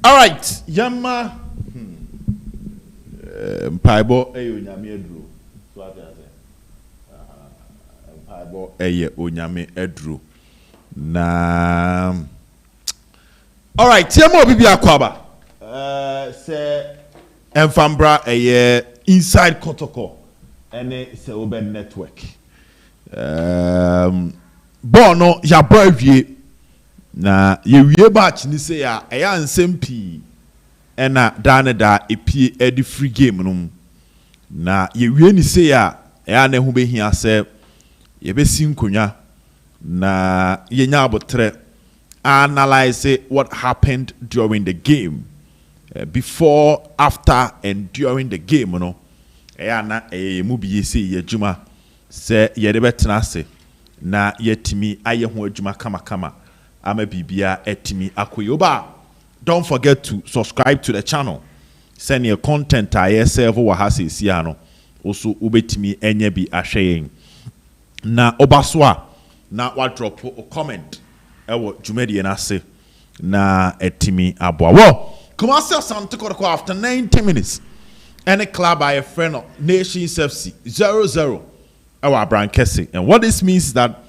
All right, Yama. Paibo eyo nyame edro. So I say. Paibo eyo onyame edro. Na. All right, Tiamo bibi akwaba. Say Enfambra eye inside Kotoko. Ene se oben network. Bono ya boy na ye wie batch ni say ya eya nsem pi ena dane da epie edi free game no na ye wie ni say ya eya na hu behia se ye besi nkonya na ye nya abotre analyze what happened during the game, before, after and during the game no eya na mu bi say ye juma se ye de betena se na yetimi aye ho adwuma kama ama bibia etimi akoyoba. Don't forget to subscribe to the channel. Send your content yourself wa hasesi ano also ubetimi enye bi ahweyen na obaswa na wa drop a comment ewo dwumadi na se na etimi aboa wo Kumasi Asante Kotoko after 90 minutes and a club by a friend of Nations FC 0-0 our brand Kese. And what this means is that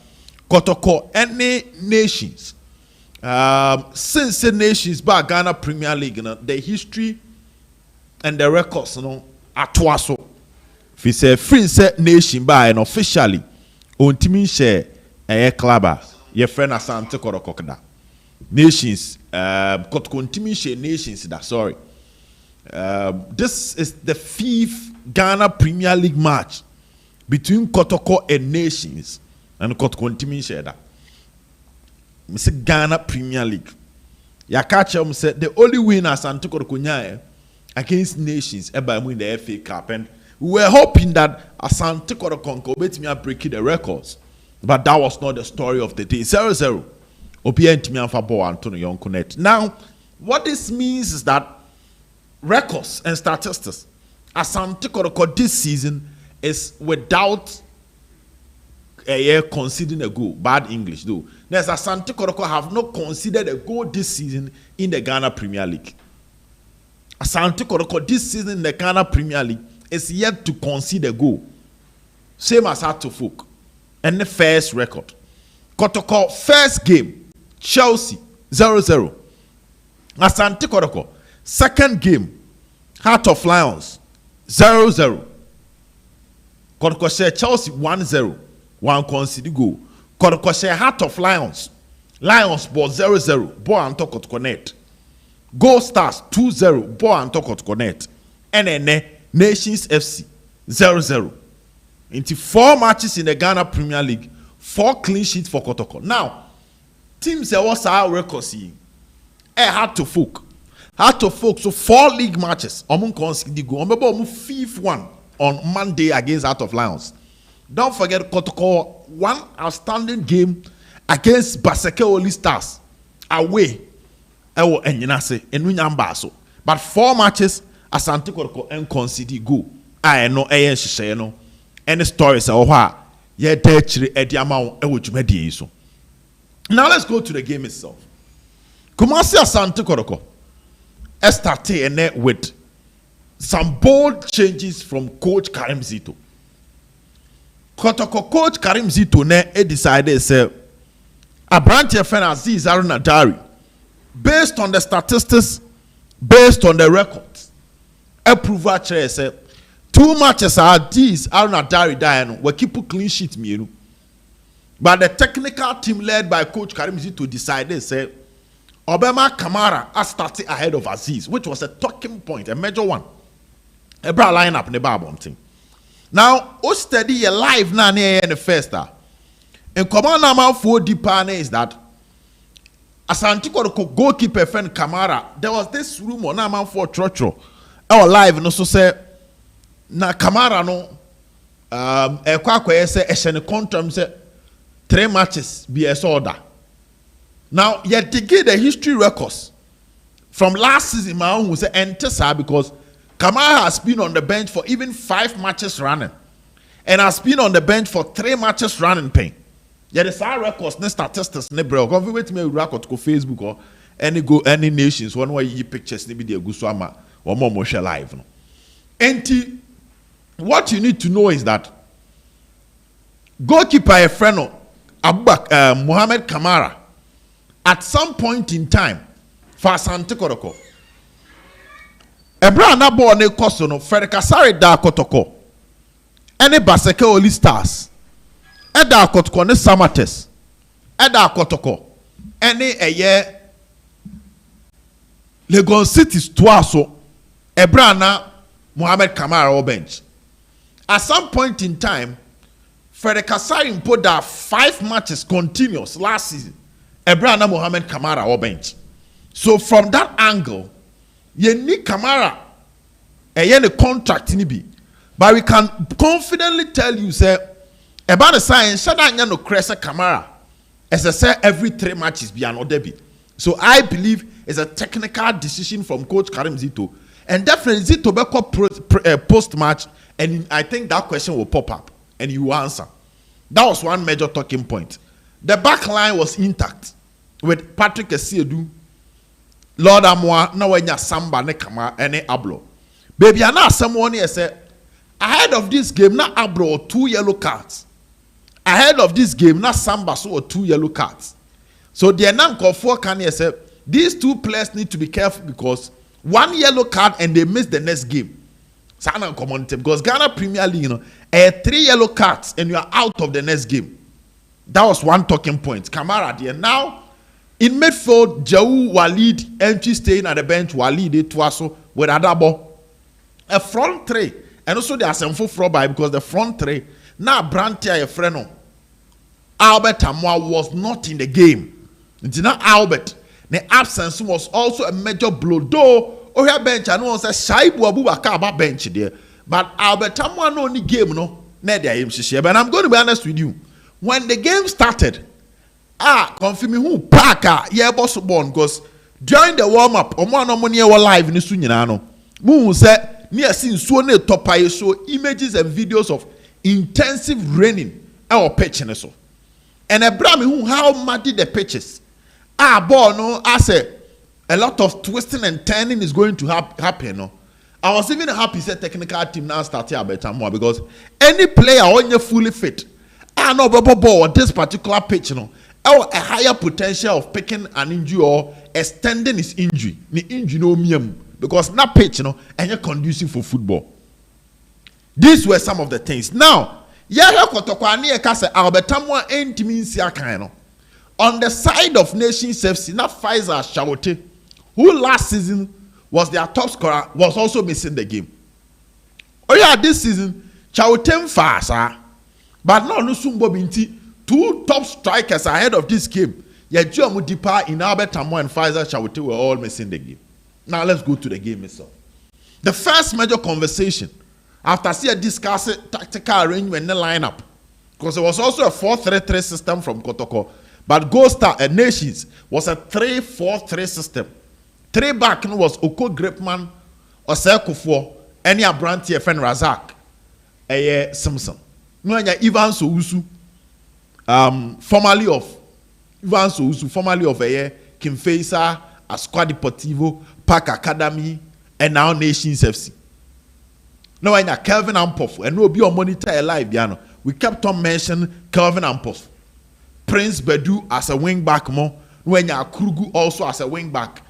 Kotoko any nations since the nations by Ghana Premier League, you know, the history and the records, you know, at Waso. If you say free set nation by and officially on team share a club, your friend Asante Kotoko nations Kotoko team share nations that sorry. This is the 5th Ghana Premier League match between Kotoko and Nations, and Kotoko team share that. Mr. Ghana Premier League. Ya catch him said the only winner Asante Kotoko nyae against Nations ever win the FA Cup, and we were hoping that Asante Kotoko bet me breaking the records, but that was not the story of the day. 0-0. Obienti me anfa ball Antonio Yonkonet. Now, what this means is that records and statistics Asante Kotoko this season is without a year conceding a goal. Bad English though. Next, Asante Kotoko have not conceded a goal this season in the Ghana Premier League. Asante Kotoko this season in the Ghana Premier League is yet to concede a goal. Same as Hato Folk. And the first record. Kotoko first game, Chelsea 0-0. Asante Kotoko second game, Heart of Lions 0-0. Kotoko share Chelsea 1-0. One conceded goal. Kotoko share Heart of Lions. Lions ball 0-0. Ball and Kotoko net. Goal Stars 2-0. Ball and Kotoko net. NN Nations FC 0-0. Into 4 matches in the Ghana Premier League, 4 clean sheets for Kotoko. Now, teams that was our record see. Heart to Folk. Heart to Folk. So 4 league matches. Omun conceded goal. Remember, 5th one on Monday against Heart of Lions. Don't forget Kotoko one outstanding game against Baseke Oli Stars away. Ewo enyinase enu nyamba so. But 4 matches Asante Kotoko and conceded goal. I know ayen hihye no. Any stories or what? Ye dechiri edi amawo ewo dwumadi so. Now let's go to the game itself. Kumasi Asante Kotoko started with some bold changes from coach Karim Zito. Kotoko coach Karim Zito decided say Abranche friend Aziz Arunadari, based on the statistics, based on the records, approval chair say 2 matches are these Arunadari dying we keep clean sheet me. But the technical team led by coach Karim Zito decided say Obama Kamara has started ahead of Aziz, which was a talking point, a major one. A bra lineup in the Babon team. Now, o study a live na in the first star. And command number 4 deeper is that Asante Kotoko goalkeeper friend Kamara, there was this rumor number 4 Trocho. Our live no so say na Kamara no kwa say a contract say 3 matches be a order. Now, yet to get the history records from last season, my own was enter because Kamara has been on the bench for even 5 matches running, and has been on the bench for 3 matches running. Pain. Yet the side records, ne statistics, ne bro. Go with me record to Facebook or any nations one way you pictures ni bi de agu so ama one more share live no. Enti what you need to know is that goalkeeper a friend Mohamed Kamara at some point in time for ASANTE KOTOKO Ebra na ball ne koso no Kasari da Kotoko any Baseke Oli Stars Eda Kotoko ne Samates Eda Kotoko any eye Legon City's twaso Ebra na Mohamed Kamara or bench. At some point in time, Kasari put that 5 matches continuous last season. Ebra na Mohamed Kamara or bench. So from that angle, you need Kamara a contract in be. But we can confidently tell you, say, about the science, Shada no Cressa Kamara, as I say, every 3 matches be an debit. So I believe it's a technical decision from Coach Karim Zito. And definitely Zito Beko post match, and I think that question will pop up and you will answer. That was one major talking point. The back line was intact with Patrick Esiedu, Lord Amwa, na wenya Samba ne Kama ene Ablo. Baby, I know someone here say ahead of this game, na Ablo or 2 yellow cards. Ahead of this game, na Samba so or 2 yellow cards. So the Nanko 4 can here say these 2 players need to be careful because 1 yellow card and they miss the next game. Sana community because Ghana Premier League, 3 yellow cards and you are out of the next game. That was one talking point. Kamara there. Now in midfield, Jau Walid empty staying at the bench. Walid Twaso with Adabo. A front 3 and also there are some full by because the front 3 now Brantia Freno. Albert Amwa was not in the game. It's not Albert. The absence was also a major blow. Though Oya bench, I know say Shaibu Abubakar about bench there, but Albert Amwa no ni game no. But I'm going to be honest with you. When the game started, confirm me who Parker yeah boss born because during the warm up, omo no money were live in the sunyina no. Mu say near seen so ne topaye show images and videos of intensive raining or pitching so. And Abraham who how muddy the pitches. Ball no, I say a lot of twisting and turning is going to happen. No, I was even happy say technical team now started a better more because any player on you fully fit, no ball this particular pitch, a higher potential of picking an injury or extending his injury. The injury no mium because that pitch, and you're conducive for football. These were some of the things. Now, Kotoko ani ekase Albert Amwa enti minsia kan. On the side of Nations FC, not Pfizer Shawote, who last season was their top scorer, was also missing the game. Oh yeah, this season, Shawote fast, but no Sumbo Binti, 2 top strikers ahead of this game. Yajua Mudipa in Albert Amwa and Pfizer Shawote were all missing the game. Now let's go to the game itself. The first major conversation, after seeing discuss tactical arrangement in the lineup, because it was also a 4-3-3 system from Kotoko. But Gold Star and Nations was a 3-4-3 system. 3 back was Oko Gripman, Oseko any Abranti FN Razak, Simpson. No, Ivan Sousu, formerly of Ivan Sousu, formerly of Kim Faisa, Asqua Deportivo, Park Academy, and now Nations FC. No, Kelvin Ampoff, and we'll be on monitor live, we kept on mentioning Kelvin Ampoff. Prince Bedu as a wing back more, when Krugu also as a wing back.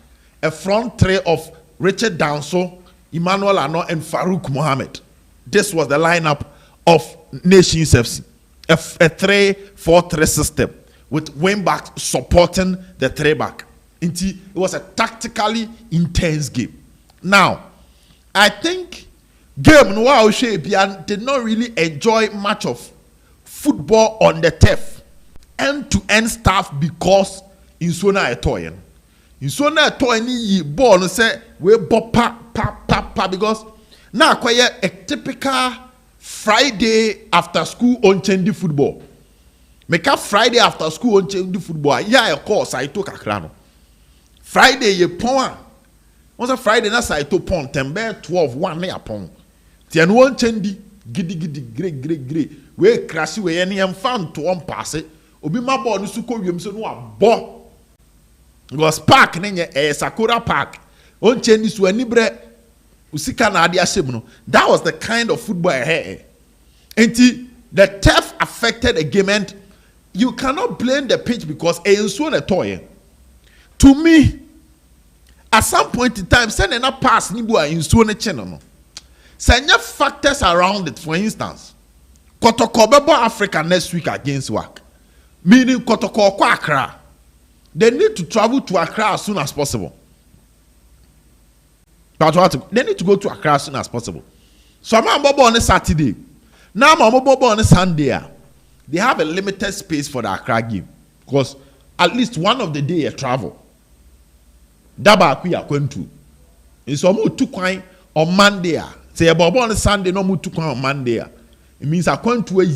A front 3 of Richard Danso, Emmanuel Ano, and Farouk Mohammed. This was the lineup of Nations FC. A 3-4-3 system with wing back supporting the 3 back. It was a tactically intense game. Now, I think game Noah did not really enjoy much of football on the turf. End-to-end stuff because in Sona etoyen. In Sona etoyen ni ball no say we bop pa because now acquire a typical Friday after school on change football. Make up Friday after school on change football. Yeah, of course I took a crano. Friday ye pon. Once a Friday na say to pon tembe 12-1 na pon. Ti anu on change gidi great. We crash we any am fan to one pass it. Obi ma ball no su ko wiem so no abo because park nenye Sakura Park on Chinese when nibre usika na ade ahyem no. That was the kind of football I had. And the turf affected the game, and you cannot blame the pitch because ensuo na toy. To me, at some point in time, sending a pass ni bua ensuo na channel no. Send factors around it. For instance, Kotoko bebo Africa next week against WAC. Meaning Kotoko kwa Accra. They need to travel to Accra as soon as possible. They need to go to Accra as soon as possible. So I'm on a Saturday. Now I'm on a Sunday. They have a limited space for the Accra game. Because at least one of the day you travel. Daba we are going to. It's almost too quiet on Monday. Say about on Sunday, no more too quiet on Monday. It means I going to a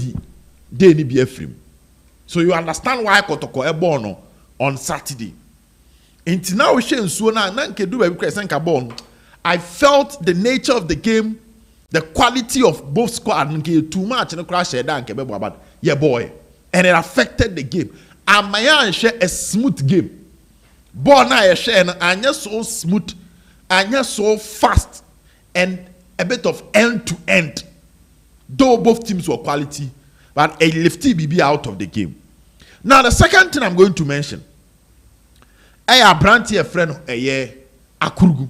day ni be free. So you understand why Kotoko Ebono on Saturday. Until now, I felt the nature of the game, the quality of both squad, too much and crash but yeah, boy, and it affected the game. And my share a smooth game. Born I share and just so smooth, and just so fast, and a bit of end to end. Though both teams were quality, but a lefty BB out of the game. Now the second thing I'm going to mention, I brand a friend a year Akurugu.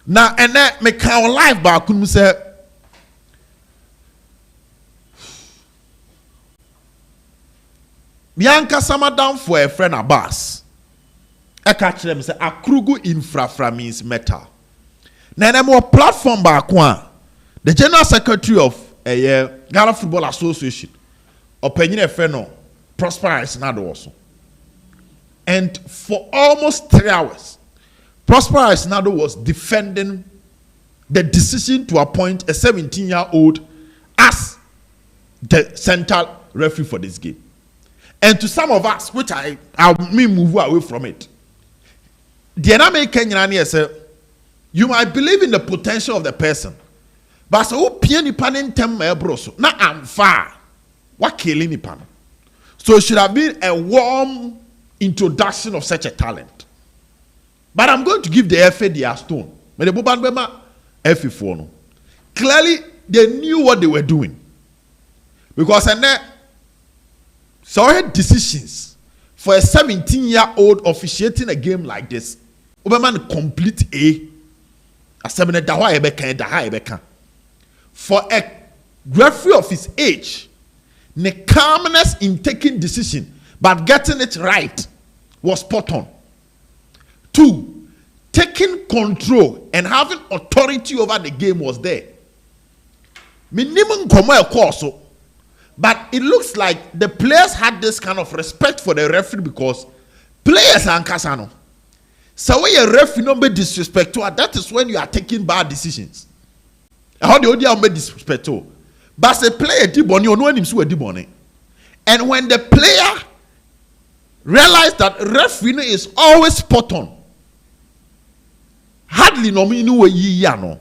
Now and then me can live back Akurugu say Bianca sama down for a friend Abbas. I catch them say Akurugu infra means metal. Now them more platform back one. The General Secretary of Ghana Football Association, opinion a friend no Prosper is not also. And for almost 3 hours, Prosper Isnado was defending the decision to appoint a 17-year-old as the central referee for this game. And to some of us, which I move away from it, the American Kenyan say, you might believe in the potential of the person, but so piani panin tem broso. Na I'm far. What killing pan? So it should have been a warm introduction of such a talent. But I'm going to give the FA their stone. Clearly, they knew what they were doing. Because then, sorry decisions for a 17-year-old officiating a game like this. Oberman complete for a referee of his age, the calmness in taking decision, but getting it right was spot on. 2, taking control and having authority over the game was there. Minimum course, but it looks like the players had this kind of respect for the referee because players are Kasano. So when a referee not be disrespectful, that is when you are taking bad decisions. How the audio be disrespectful, but the player diboni or no him so diboni, and when the player realized that referee is always spot on, hardly no me no ye no.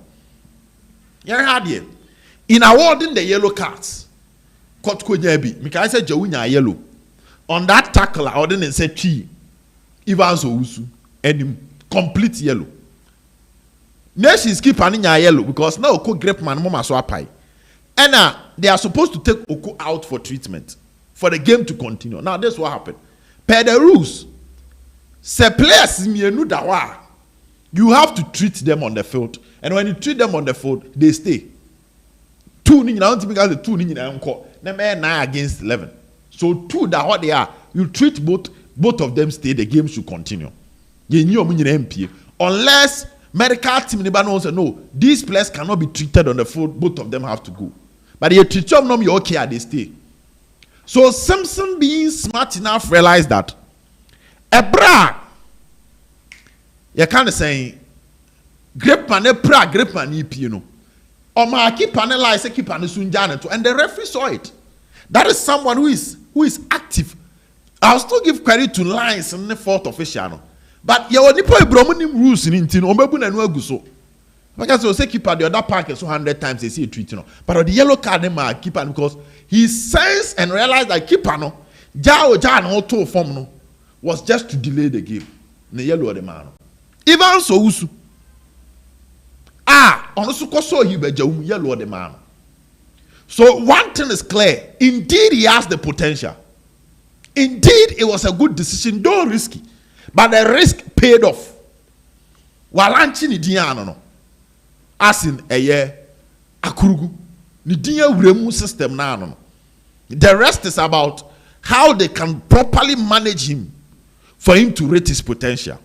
You're hardly in awarding the yellow cards. Kotoko Nyabi, Mika say Jawunya yellow. On that tackle, I didn't say Chi, Evans Owusu, and complete yellow. Nations keep an yellow because now Oko grape man mama so apai. And they are supposed to take Oko out for treatment for the game to continue. Now that's what happened. Per the rules, se players you have to treat them on the field, and when you treat them on the field, they stay. 2 the 2 9 against 11. So 2 that what they are, you treat both of them stay, the game should continue. Unless medical team knows no, these players cannot be treated on the field, both of them have to go. But you treat them no, you okay, they stay. So Simpson being smart enough realized that Ebra, you can't say grape man you know. Or my keep analyze keep and the referee saw it. That is someone who is active. I'll still give credit to Lines and the fourth official. But you only put rules in Intino, Omebu and Waguso. Because you say keeper the other park so 100 times they see a treat, you know. But on the yellow card, they might keep because he sensed and realized that keeper no, Jao Jan auto form no was just to delay the game. Ne yellow the man. Even so usu. Also koso hibeja yellow the man. So one thing is clear. Indeed, he has the potential. Indeed, it was a good decision, though risky. But the risk paid off. Walanchi ni diano no. As in a year, akurugu. Ni diya uremu system na no. The rest is about how they can properly manage him for him to rate his potential.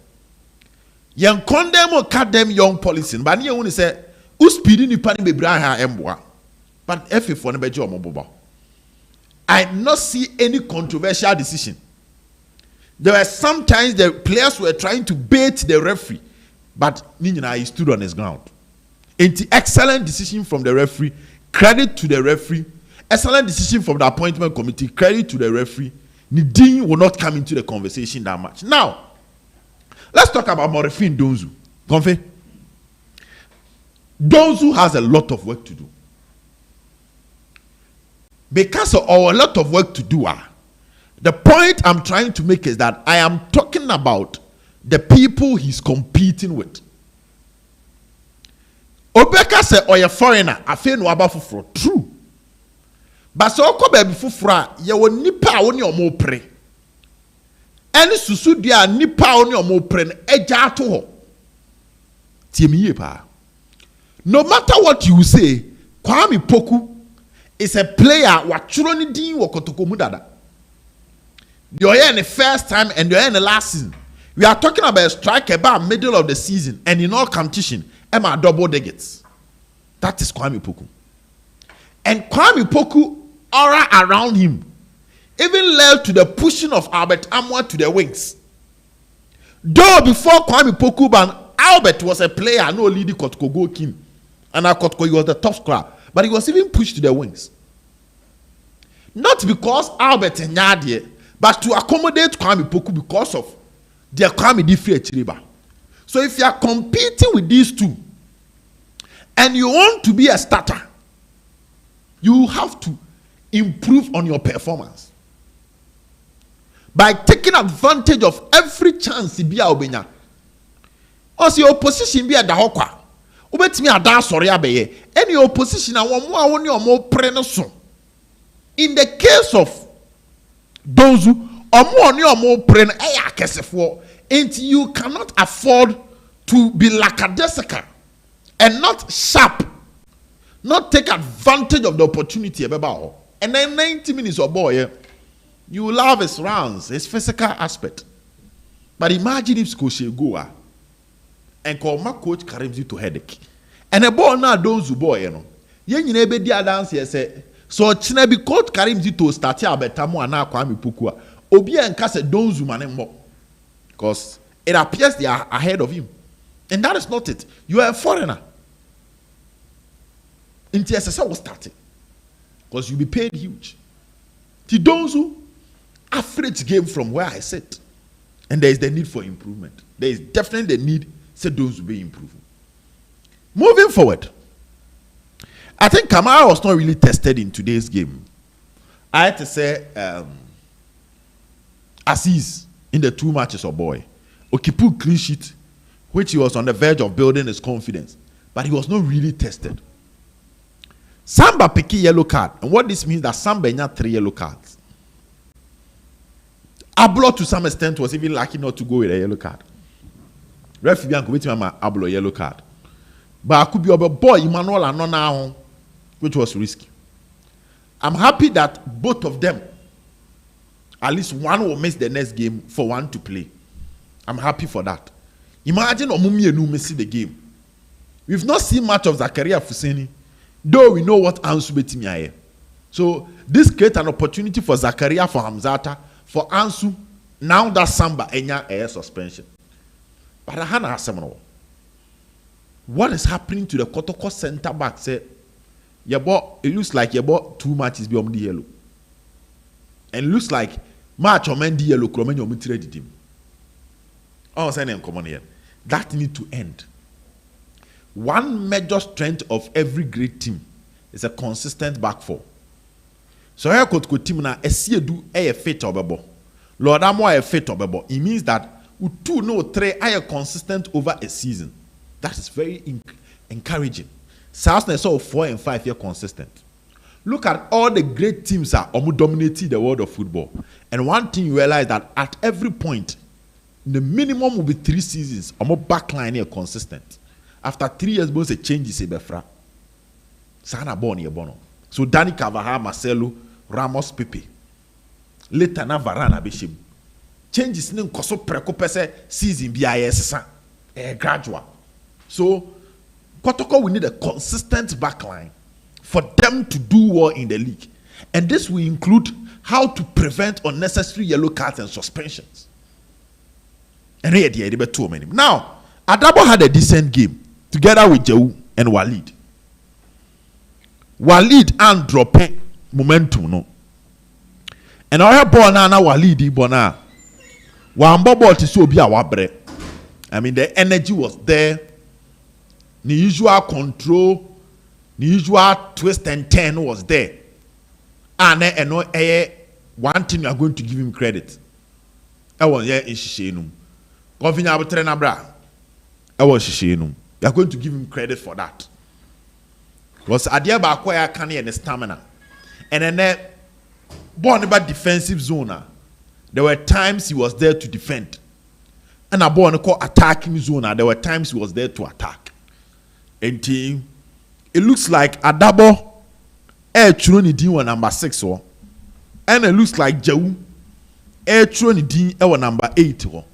Young condemn or condemn young policy, but you only say, who speeding you pani be braha emboa. But if for never job moboba. I did not see any controversial decision. There were sometimes the players were trying to bait the referee, but Ninja he stood on his ground. It's excellent decision from the referee. Credit to the referee. Excellent decision from the appointment committee. Credit to the referee. Nidin will not come into the conversation that much. Now, let's talk about Morefin Donzu. Confe. Donzu has a lot of work to do. Because of a lot of work to do, the point I'm trying to make is that I am talking about the people he's competing with. Obeka say oye foreigner, afe no aba foforo. True. But so ko baby foforo ye wo nipa a wo ne omo pre. Eni susu dia nipa a wo ne omo pre no eja ato ho. Tiemiye pa. No matter what you say, Kwame Poku is a player wachuro ni din wo Kotoko mu dada. You're here in the first time and you're here in the last season. We are talking about a striker about middle of the season and in all competition, Emma double digits. That is Kwame Poku. And Kwame Poku aura around him even led to the pushing of Albert Amwa to the wings. Though before Kwame Poku ban, Albert was a player, no leading Kotoko goal king. And Kotoko was the top scorer. But he was even pushed to the wings. Not because Albert and Nyadie, but to accommodate Kwame Poku because of their Kwame Diffie. So if you are competing with these two, and you want to be a starter, you have to improve on your performance by taking advantage of every chance to be a obenya. Also, your position be a dahokwa. Ubetimi ada sorry abeye. Any opposition a one more pre. In the case of those who are more pre, and you cannot afford to be lackadaisical and not sharp, not take advantage of the opportunity. And then 90 minutes or boy, you will have his rounds, his physical aspect. But imagine if Scotia go and call my coach carries you to headache. And a ball now those who boy, you know. Yen nebe dia dance here say so chine be coach carry him to start here betamo ana Kwame Poku. Obi enka say those who man mo. Because it appears they are ahead of him. And that is not it. You are a foreigner. In TSS was starting. Because you'll be paid huge. The those who average game from where I sit. And there is the need for improvement. There is definitely the need to those will be improving. Moving forward, I think Kamara was not really tested in today's game. I had to say, Aziz in the 2 matches of boy, Okipu clean sheet, which he was on the verge of building his confidence, but he was not really tested. Samba picked yellow card, and what this means that Samba had 3 yellow cards. Ablo to some extent was even lucky not to go with a yellow card. Referee Bianco waiting on my Ablo yellow card. But I could be a boy, Emmanuel and now, which was risky. I'm happy that both of them, at least one will miss the next game for one to play. I'm happy for that. Imagine Omumi and Umesi the game. We've not seen much of Zakaria Fuseni, though we know what Ansu Betimi are. So this creates an opportunity for Zakaria, for Hamzata, for Ansu. Now that Samba Enya air suspension. But I had a what is happening to the Kotoko center back? Say, it looks like you bought 2 matches beyond the yellow. And it looks like match or men the yellow, Kromen, you traded him. Oh, saying common here. That need to end. One major strength of every great team is a consistent back four. So I could team na do a fit or babo. Lord Amo a fit obebo. It means that with 2 no 3 are consistent over a season. That is very encouraging. South saw 4 and 5 year consistent. Look at all the great teams are dominating the world of football. And one thing you realize that at every point, the minimum will be 3 seasons. Backline here consistent. After 3 years, both a change is a befra. Sana born bono. So Danny Carvajal, Marcelo, Ramos, Pepe. Later na Varane abeshim. Changes in koso preko pese season BIS gradual. So Kotoko will need a consistent backline for them to do well in the league. And this will include how to prevent unnecessary yellow cards and suspensions. And here they are too many. Now, Adabo had a decent game together with Jau and Walid. Walid and dropping momentum no. And our ball na Walid bona. Wamba ball to so be our bread. I mean the energy was there. The usual control, the usual twist and turn was there. And one thing you are going to give him credit. I was here in Shishenum. Govinya Abutrena Bra. I was Shishenum. You are going to give him credit for that. Was Adiaba acquire canny and stamina. And then born about defensive zone. There were times he was there to defend. And a born attacking zone. There were times he was there to attack. And team, it looks like Adabo Troni D number 6 or and it looks like Jau Troni D number 8 or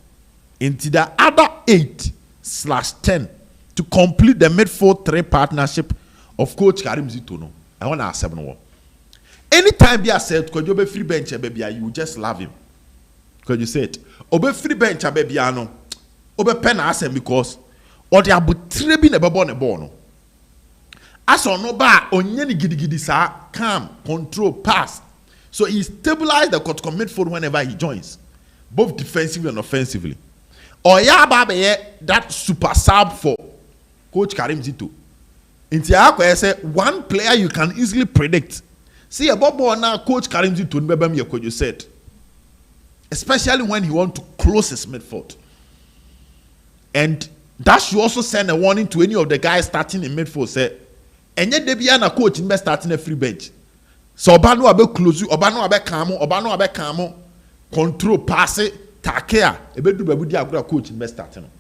into the other 8/10 to complete the midfield 3 partnership of Coach Karim Zitono. I want to ask 7 more. Anytime you said, because you be free bench, baby, you just love him. Because you said, obe free bench, baby, ano, obe pen asem because, or they are trebi ne babo ne bono. As on no ba, onyeni gidi sa, calm, control, pass. So he stabilized the Kotoko midfield whenever he joins, both defensively and offensively. Or ya babe that super sub for Coach Karim Zito. Inti akwa say one player you can easily predict. See about now Coach Karim Zito nbebem ye you said. Especially when he want to close his midfield. And that should also send a warning to any of the guys starting in midfield. Say, enye debia na coach nbe starting a free bench. So obano abe close you, obano abe kamo, control, pass it, takea, ebedu bebu dia coach nbe starting.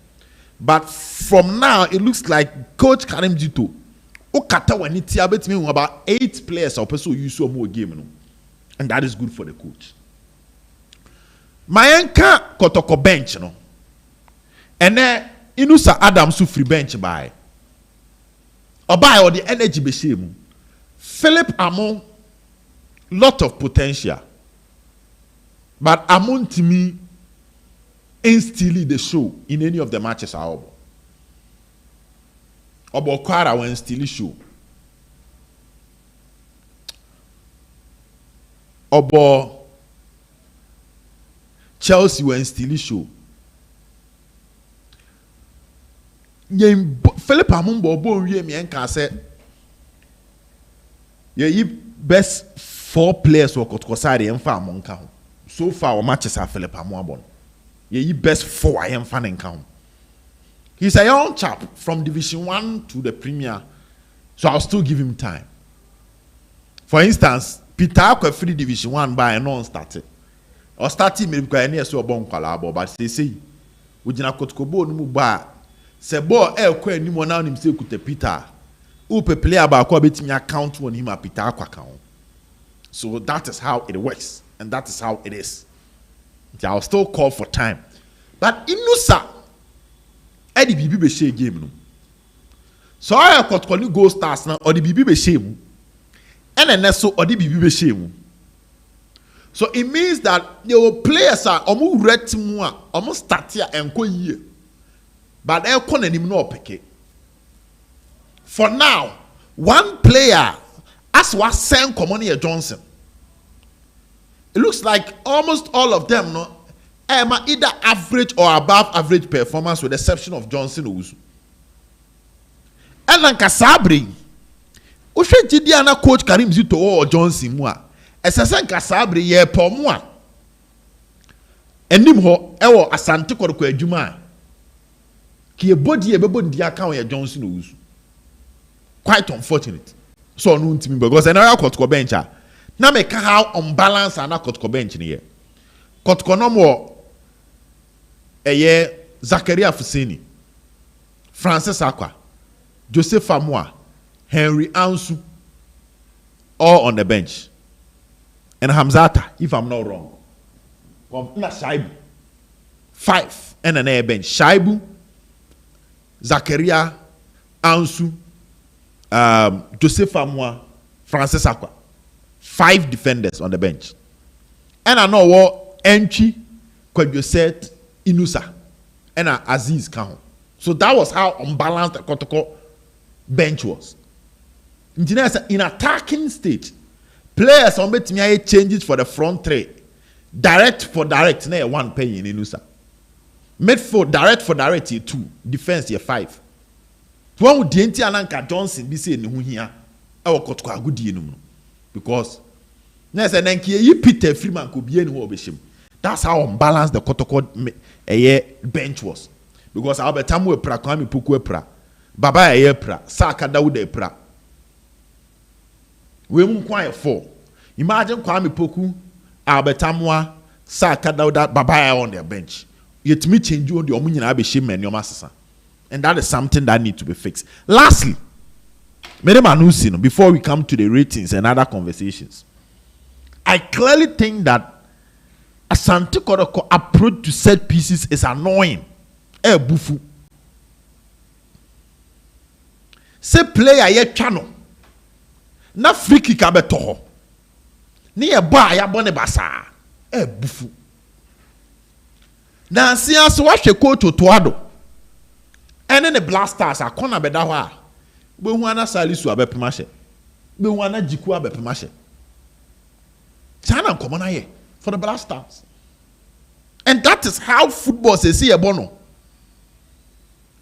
But from now, it looks like Coach Karim Zito, Okata waniti abetimi about 8 players or person use so more game, no? And that is good for the coach. Mayenka Kotoko bench, no? And then Inusa Adams su free bench by. Obai or the energy be shame. Philip Amon, lot of potential. But Amon to me ain't still the show in any of the matches I have. Obo Kwara when still show. Obo Chelsea when still show. Philip Amumbo Bo can say ye best 4 players who could side and farm count. So far our matches are Philip Amumbo. Ye best 4 I am fan count. He's a young chap from Division 1 to the Premier, so I'll still give him time. For instance, Peter Akwa free Division 1 by a non-started. Or starting maybe because I need to bon kwalabo, but say we jina Kotoko no mu ba se ball kwa ni mo na nim se kuta Peter. Upe player ba kwa betimi account on him a Peter Akwa account. So that is how it works, and that is how it is. I'll still call for time. But Inusa Eddie Bibi be share game no. So I Kotoko go stars now or the Bibi be share mu. And so or the Bibi be share mu. So it means that your players are almost ready to almost start here and go here. But they're calling him no pick. For now, one player as was Sam Common Johnson. It looks like almost all of them no either average or above average performance with the exception of Johnson Owusu. And then Kasabri, Ushe Jidiana coach Karim Zito or Johnson Mua. Esasen Kasabri ye po mua. enim ho ewo asante kotoko adwuma ki ebodi ebebo ndi aka wo Johnson Owusu. Quite unfortunate. So no ntimi because another kotoko bench na make how unbalance and kotoko bench ni ye. Kotoko no mo Zakaria Fuseni, Francis Akwa, Joseph Amwa, Henry Ansu, all on the bench. And Hamzata, if I'm not wrong. Shaibu. 5 and an air bench. Shaibu, Zakaria, Ansu, Joseph Amwa, Francis Akwa. 5 defenders on the bench. And I know what entry Kwadjoset Inusa and Aziz Khan. So that was how unbalanced the Kotoko bench was. In attacking stage, players on betting changes for the front three. Direct for direct, na one pay in Inusa. Midfield direct for direct, 2. Defense, 5. One with the Ananka Johnson be saying who here. Our Kotoko good year. Because next and then Peter Freeman could be any him. That's how unbalanced the Kotoko bench was. Because Albert Tamu pra Kwame Puku pra, Baba pra, Saka Dawude pra. We won't quite 4. Imagine Kwame Puku, Albert Tamwa, Saka Dawude, Baba on their bench. Yet me change you on the Omunian Abishim and your master. And that is something that needs to be fixed. Lastly, before we come to the ratings and other conversations, I clearly think that Asante Kotoko approach to set pieces is annoying. Bufu. Say player ye channel. Na free kick abeto. Ni e ba ya bone basa. Bufu. Na nsia so wahwe coach Otoado. Ene ne Blasters akona beda ho a. Be hu ana Salisu abepema hye. Be hu ana Jiku abepema hye. Chana nkomo na ye for the Blasters. And that is how football says see a bono.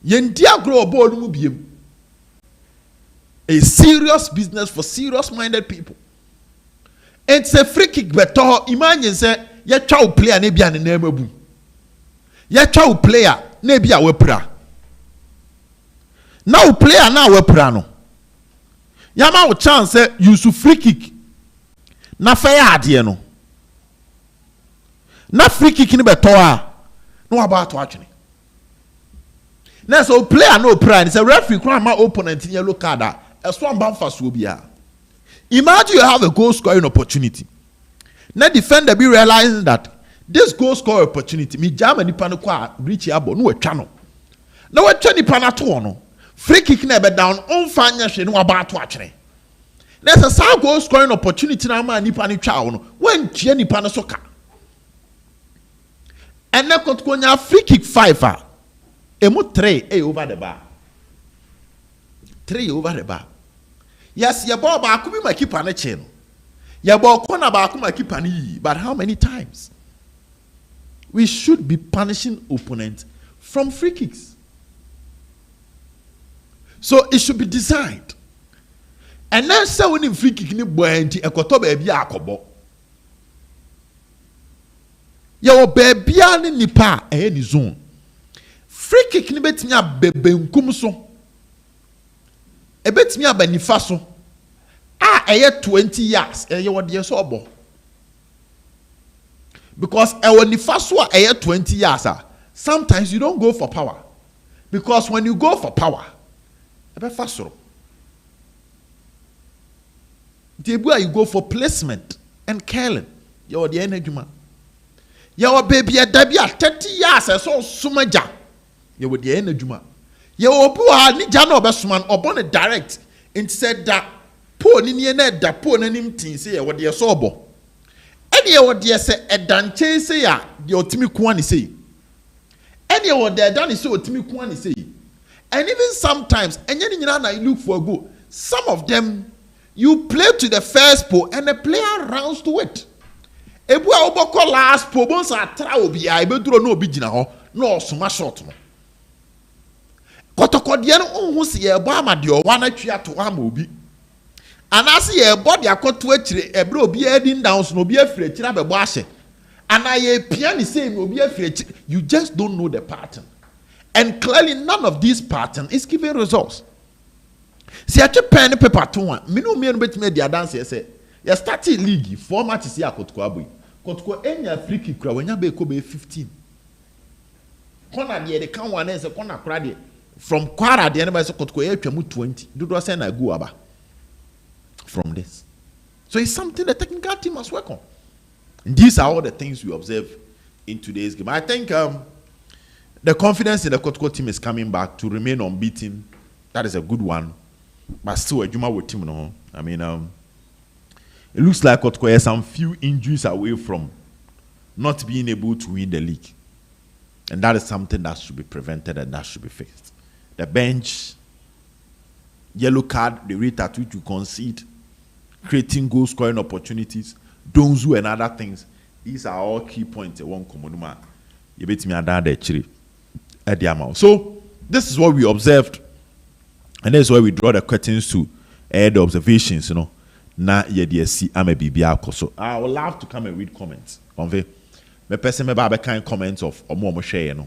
Yendia grow ball mu biem. A serious business for serious minded people. It's a free kick better. Imagine say ya chow player ne bia ne name bu. Ya chow player ne bia we pra. Now player na we pra no. Ya ma wo chance say use free kick. Na fair ade no. Na free kick ni beto a no about to actually. Now so player no pride. It's a referee crown my opponent in yellow card. A swan banfast will be. Imagine you have a goal scoring opportunity. Now defender be realizing that this goal scoring opportunity me jam any panoko reach abo no a channel. No a channel panato no. Free kick never down on fanya no about to actually. There's a side goal scoring opportunity now man nipa ni twa no. When tie nipa no soka. And now Kotoko free kick 5 emo 3 over the bar. 3 over the bar. Yes, your ball back be my keeper na chain. Your ball corner back my keeper ni. But how many times? We should be punishing opponents from free kicks. So it should be designed. And then say when free kick ni boy nti ekoto ba bia akobo. Your baby ni nipa ni zone. Free kick ni betimi abebe nkum so. E betimi abanifa so. Eye 20 yards eye wode so obo. Because e wonifa so eye 20 yards sometimes you don't go for power. Because when you go for power, e be fasoro. Debua you go for placement and curling. You the energy man. Your baby a dabi 30 years so sumaja. You with the energy man. Your bua ni jano besuman upon a direct instead that poor ni net da poor nanim tin say what the sobo. Any what the say a danche say ya the otimi kwani say. Any what they done is so otimi kwani say. And even sometimes and you look for a goal. Some of them you play to the first pole and the player rounds to it. Ebu a oboko last pole bonsa atra obi a ebeduro no obi gina ho no suma short no. Kotoko de no hu se ye bo amade o wana twia to ama obi. Anase ye bo de akoto akire ebre obi heading down so no obi afire akire abebo ahye. And I piano say you just don't know the pattern. And clearly none of these patterns is giving results. See, I took pen and paper to one. Me no bet me the dance say. You started league 4 matches here Kotoko aboy. Kotoko any free kick when you be 15. Corner there they can one say corner crowd from Kwara the anybody say Kotoko etwa 20. Do do say na go aba. From this. So it's something the technical team must work on. And these are all the things we observe in today's game. I think the confidence in the Kotoko team is coming back to remain unbeaten. That is a good one. But still, a Juma with team. No, I mean, it looks like Kotoko has some few injuries away from not being able to win the league. And that is something that should be prevented and that should be fixed. The bench, yellow card, the rate at which you concede, creating goal scoring opportunities, Donzu and other things. These are all key points. One common you bet me at the amount. So this is what we observed, and this is why we draw the curtains to the observations. You know, na yedc I'm a BBA. So I would love to come and read comments. Convey, me person me ba kind comments of omo share no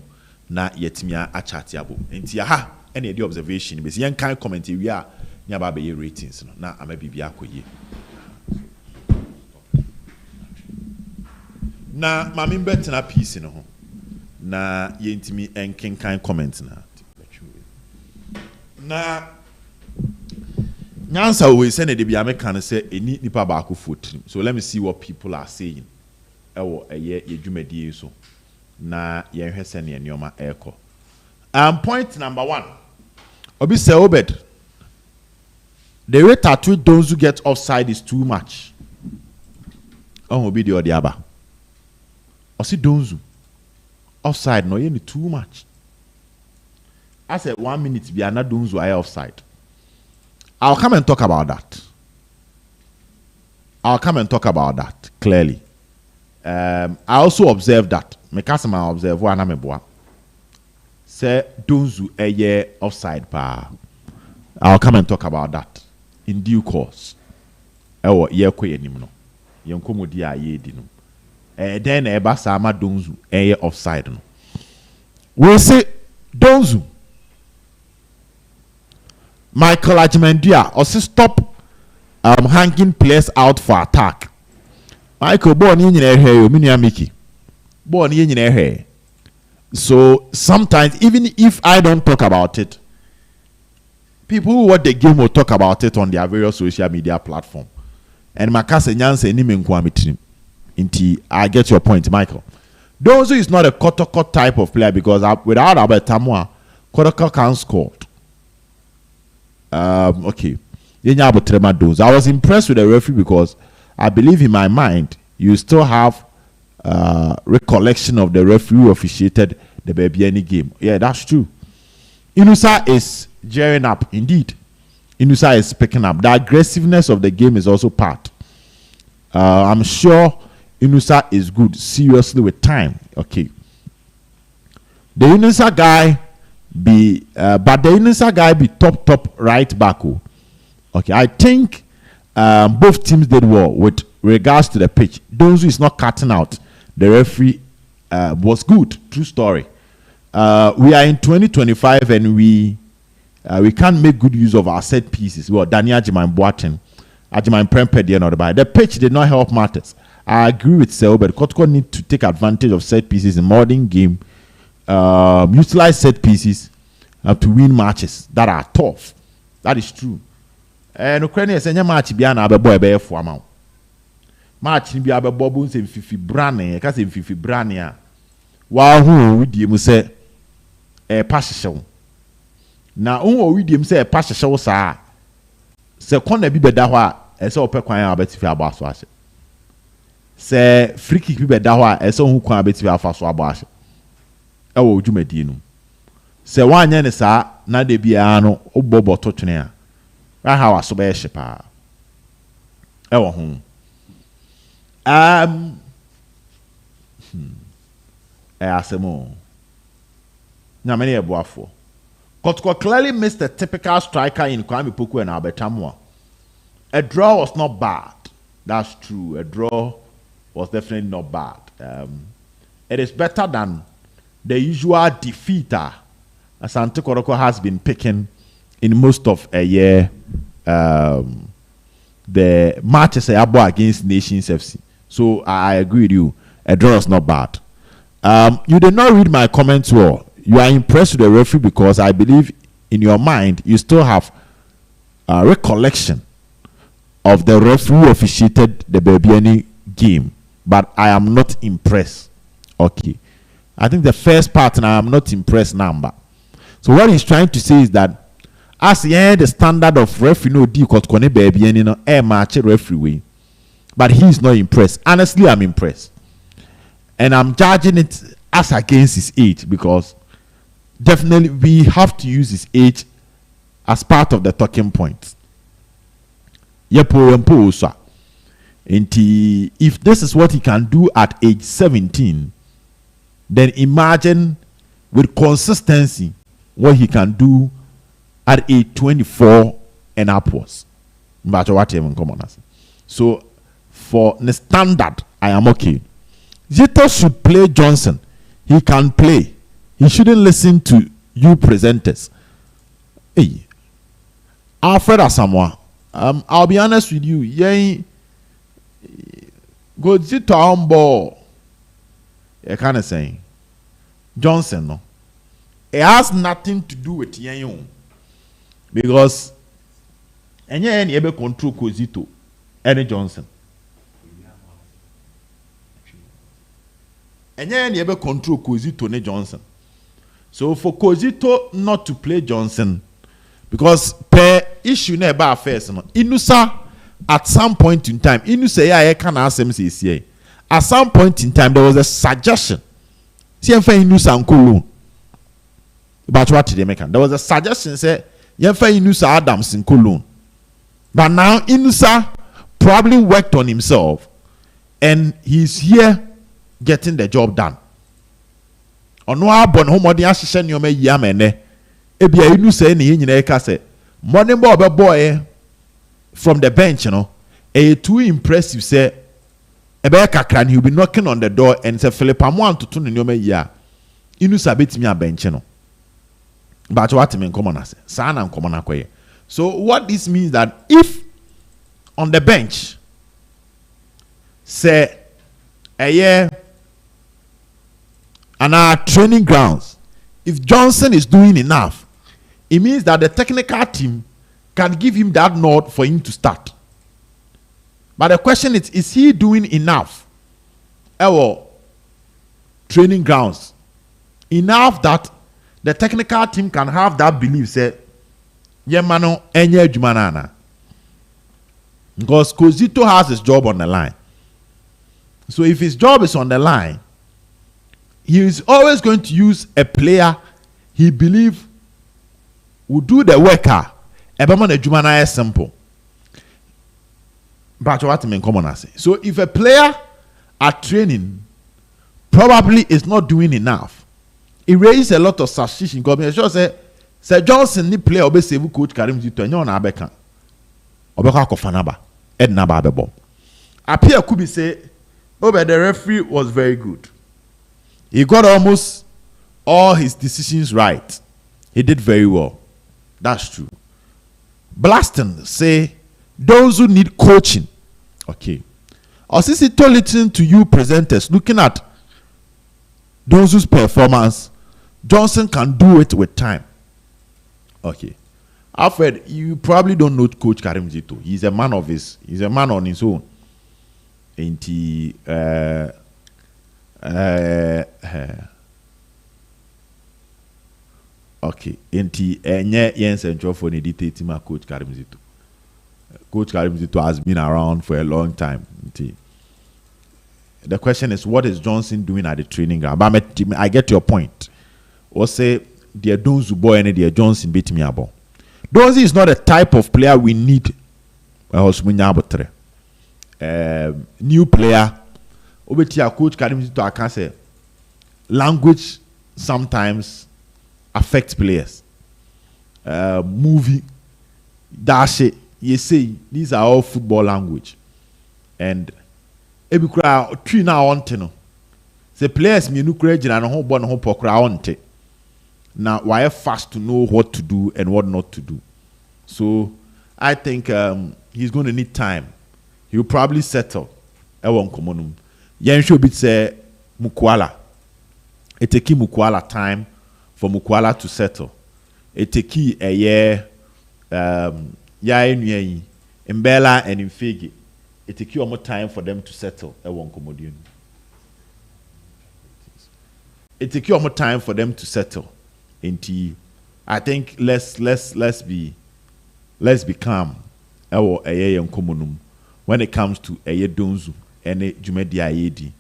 na yetimi a chat yabo. Enti aha any the observation. Be yan kind comment we are near ba be ratings. No na I'm a BBA koye. Na mami mbeti na piece no na yentimi enkenkan comment na nyansa we say na de bia me kan say eni nipa ba ko fotrim. So let me see what people are saying ewo eye yedwumadie so na ye hwe se ne nioma eko. Point number 1, obi say Obed, the rate at which those who get offside is too much. Obi the odiaba osi Donzu offside no you too much. I said 1 minute be another Donzu I offside. I'll come and talk about that. Clearly. I also observed that. Mekasama observe one ameboa. Say Donzu a year offside pa. I'll come and talk about that in due course. Ewo ye kwe enim no. Yenkomo di aye di no. Then eba sama Donzu a offside no. We say Donzu Michael Ajimendia also stop hanging players out for attack. Michael born in Miki. Born in. So sometimes even if I don't talk about it, people who watch the game will talk about it on their various social media platform. And Makase Nyanse ni menkwamitim. Inti, I get your point, Michael. Donzu is not a Kotoko type of player because without Albert Tamwa, Kotoko can score. Okay. I was impressed with the referee because I believe in my mind you still have recollection of the referee who officiated the Bebiani game. Yeah, that's true. Inusa is gearing up, indeed. Inusa is picking up. The aggressiveness of the game is also part. I'm sure Inusa is good, seriously with time. Okay. The Inusa guy but the Inusa guy be top right back. Okay, I think both teams did well with regards to the pitch. Donzu is not cutting out. The referee was good. True story. We are in 2025 and we can't make good use of our set pieces. Well, Daniel Ajiman Boateng, Ajiman Prempeh, the pitch did not help matters. I agree with Sel, but Kotoko need to take advantage of set pieces in modern game. Utilize set pieces to win matches that are tough. That is true. And Ukraine is a match beyond our boy bear for amount. Match in Biaba Bobos and Fifi Brane, Cousin Fifi Brania. While who would you say a passion? Now, who would you say a passion show, sir? Se Kona Biba Dawa, as all Pequan Betty Abaswas. Say free kick Biba Dawa, as all who can bet you Alpha. Oh, you medino. Say one yen is na de biano, o bobo totnea. I have a sober shepa. Oh, home. Asemo. Now, many a boafo. Kotoko clearly missed a typical striker in Kwame Puku and Albert Tamwa. A draw was not bad. That's true. A draw was definitely not bad. it is better than the usual defeater Asante Kotoko has been picking in most of a year. The matches I bought against Nations FC. So I agree with you. A draw is not bad. You did not read my comments well. You are impressed with the referee because I believe in your mind you still have a recollection of the referee who officiated the Bebiani game. But I am not impressed. Okay. I think the first part, and I am not impressed number. So what he's trying to say is that as the standard of referee no D Kotoko Bebiani no match referee way. But he's not impressed. Honestly, I'm impressed. And I'm judging it as against his age because definitely we have to use his age as part of the talking point. If this is what he can do at age 17, then imagine with consistency what he can do at age 24 and upwards. So for the standard, I am okay. Zito should play Johnson. He can play. He shouldn't listen to you presenters. Hey, Alfred Asamoah. I'll be honest with you. Go Zito on ball. I kind of saying Johnson. No, it has nothing to do with Yen because any able control Kozito any Johnson. Any able control Kozito ne Johnson. So for Kozito not to play Johnson, because per issue never first, Inusa at some point in time, Inusa I can ask him say at some point in time there was a suggestion. See Inusa and Kulu. But what did they make? There was a suggestion say Inusa Adams in Kulu. But now Inusa probably worked on himself and he's here getting the job done. Ono abon homodi ahihye ne o ma yamene ebia inu say ne nyina ka say morning boy from the bench too impressive say ebe kakra he will be knocking on the door and say Philip Amwan to ne o ma ya inu sabetimi a bench but what mean common as say na common akoye. So what this means that if on the bench say and our training grounds, if Johnson is doing enough, it means that the technical team can give him that nod for him to start. But the question is he doing enough? Our training grounds, enough that the technical team can have that belief, say, Yemano enye jumanana. Because Kozito has his job on the line. So if his job is on the line, he is always going to use a player he believes will do the worker. Ebama Jumana is simple. But what I mean common as say. So if a player at training probably is not doing enough, it raises a lot of suspicion. Because sure say Sir Johnson ni player obe save coach Karim Zito enyo na abeka. Obeka kofanaba. Edna babebo. Appear could be say, oh, but the referee was very good. He got almost all his decisions right. He did very well. That's true. Blaston say those who need coaching. Okay. Or since he told listening to you presenters, looking at those whose performance, Johnson can do it with time. Okay. Alfred, you probably don't know Coach Karim Zito. He's a man on his own. And he okay. Enti enye yense nchofo ni dictate ma Coach Karim Zito. Coach Karim Zito has been around for a long time. Enti the question is, what is Johnson doing at the training ground? But I get your point. Or say the Donzu boy and the Johnson beat me about. Donzu is not the type of player we need. New player. Obetia Coach Karim Zito, I can say language sometimes affects players. Movie, dash it. You say these are all football language, and every crowd 3 now on The players me no courage and no born no pokra onte. Now why fast to know what to do and what not to do. So I think he's going to need time. He'll probably settle. Ewon komonum. Yen show bit say Mukwala. It take Mukwala time for Mukwala to settle. It take a year ya enyi Mbella and Infegi. It take you more time for them to settle. Ewon komodion. It take you more time for them to settle. I think let's be calm. Ewo eye yenkomunum when it comes to eye donzu ene dwumadi ayedi.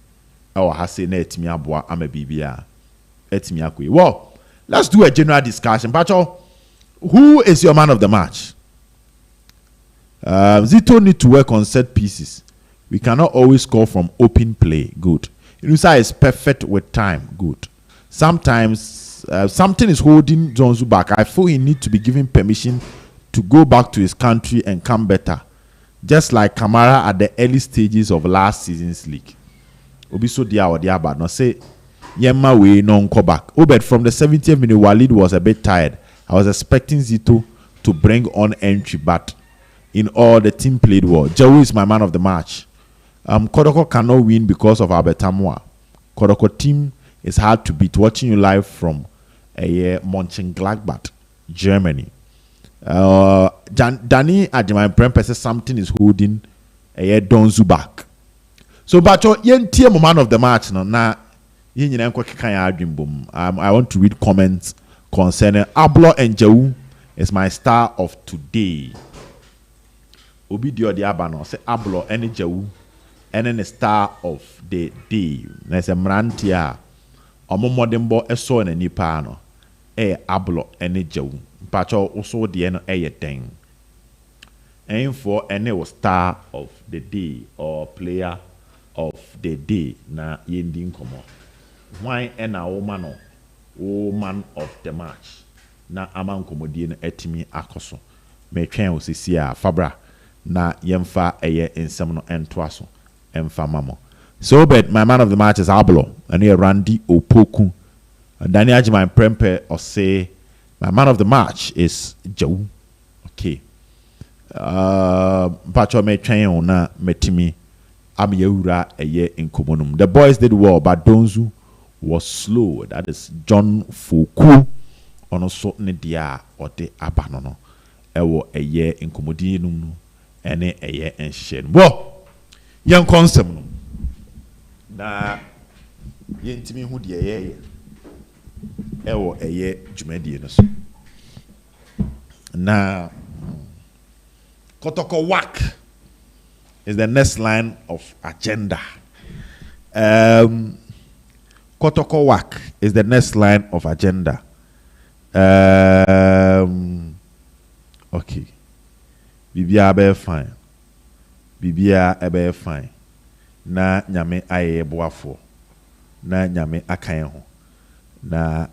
Ewo hase na etimi aboa ama bibia. Etimi akwe. Well, let's do a general discussion. Pacho, who is your man of the match? Zito need to work on set pieces. We cannot always score from open play. Good. Inusa is perfect with time. Good. Sometimes something is holding Zonzu back. I feel he needs to be given permission to go back to his country and come better. Just like Kamara at the early stages of last season's league. Obiso dia or dia bad. No say Yemma we no go back. But from the 70th minute, Walid was a bit tired. I was expecting Zito to bring on entry, but in all the team played well. Jewu is my man of the match. Kotoko cannot win because of Albertamwa. Kotoko team is hard to beat. Watching you live from Mönchengladbach, Germany. Danny Adjumai Prempe says something is holding Donzu back. So, Bacho, yen man of the match no na I want to read comments concerning Ablo and Jewu is my star of today. Obi dio di abano say Ablo and Jewu and then the star of the day. Na se mrantia omomodembo eso na nipa no Ablo and Jewu. Pacho also the end thing. And for any was star of the day or player of the day na yending komo. Why ena woman of the match na aman komodie no etimi akoso. Me twen osisi a Fabra na yemfa ensem no entoaso emfa mamo. So but my man of the match is Ablo and here Randy Opoku. And Daniel Ajimai Prempe or say my man of the match is Jewu. Okay. Pacho me twen na metimi am yewura in komonum. The boys did well, but Donzu was slow. That is John Foku ono so ne dia ode abanono. Ewo in komodinum no ene enhye. Bo yen konsem no. Na yentimi hu de ewo dwumadie no so. Na Kotoko Wak is the next line of agenda. Kotoko Wak is the next line of agenda. Okay. Bibia be fine. Bibia ebe fine. Na nyame aye boafo. Na nyame akan ho. Na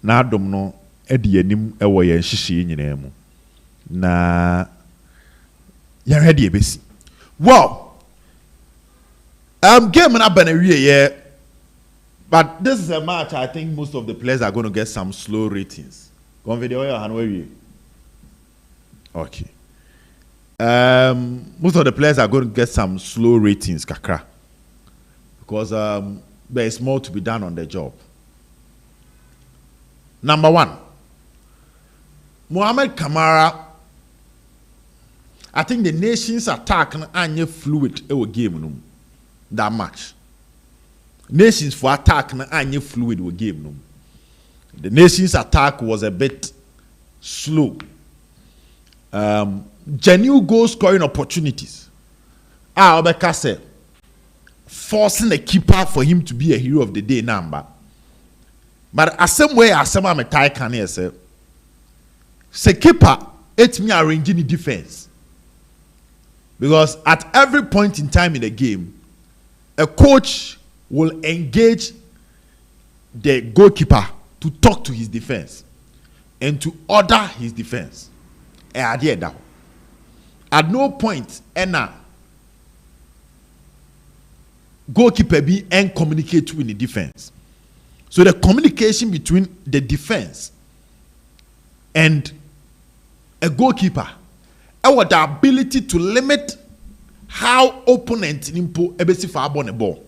adom no edi anim ewo ye nhihye nyina mu. Na ya ready ebesi. Wow. Game na banawie yeah. But this is a match I think most of the players are going to get some slow ratings. Go on video and where you? Okay. Most of the players are going to get some slow ratings, kakra. Because there is more to be done on the job. Number one, Mohamed Kamara. I think the nation's attack and fluid game that much. Nations for attack and fluid game. The nation's attack was a bit slow. Genuine goal scoring opportunities. Obeka said, forcing a keeper for him to be a hero of the day number. But as same way as some am tie can here say keeper it me arranging the defense. Because at every point in time in the game, a coach will engage the goalkeeper to talk to his defense and to order his defense. At no point, goalkeeper be and communicate with the defense. So the communication between the defense and a goalkeeper, our the ability to limit how opponent impo ebesi fa on the ball,